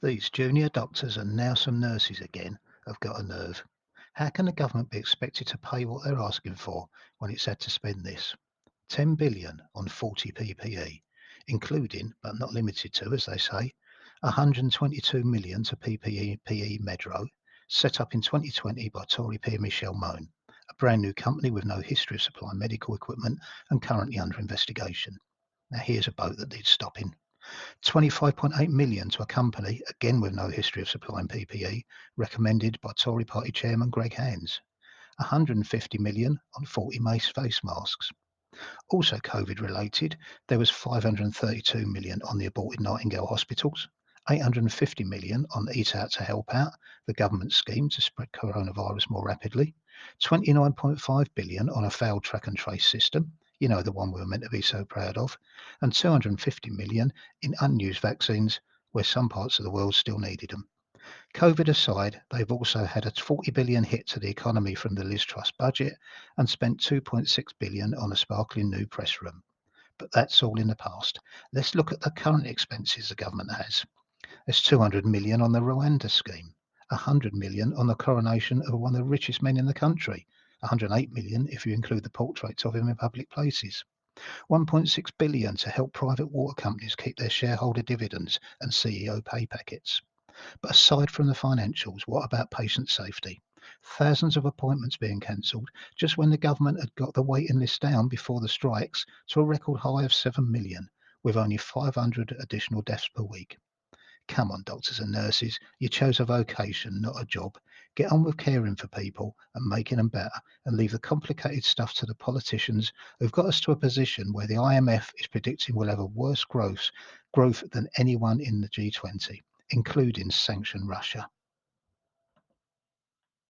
These junior doctors and now some nurses again have got a nerve. How can the government be expected to pay what they're asking for when it's had to spend this? 10 billion on 40 PPE, including, but not limited to, as they say, 122 million to PPE Medro, set up in 2020 by Tory peer Michelle Mone, a brand new company with no history of supplying medical equipment and currently under investigation. Now here's a boat that needs stopping. 25.8 million to a company, again with no history of supplying PPE, recommended by Tory party chairman Greg Hands. 150 million on 40 Mace face masks. Also COVID related, there was 532 million on the aborted Nightingale hospitals, 850 million on Eat Out to Help Out, the government scheme to spread coronavirus more rapidly, 29.5 billion on a failed track and trace system, you know, the one we were meant to be so proud of, and 250 million in unused vaccines where some parts of the world still needed them. COVID aside, they've also had a 40 billion hit to the economy from the Liz Truss budget and spent 2.6 billion on a sparkling new press room. But that's all in the past. Let's look at the current expenses the government has. There's 200 million on the Rwanda scheme, 100 million on the coronation of one of the richest men in the country, 108 million if you include the portraits of him in public places. 1.6 billion to help private water companies keep their shareholder dividends and CEO pay packets. But aside from the financials, what about patient safety? Thousands of appointments being cancelled just when the government had got the waiting list down before the strikes to a record high of 7 million, with only 500 additional deaths per week. Come on, doctors and nurses, you chose a vocation, not a job. Get on with caring for people and making them better, and leave the complicated stuff to the politicians who've got us to a position where the IMF is predicting we'll have a worse growth than anyone in the G20, including sanction Russia.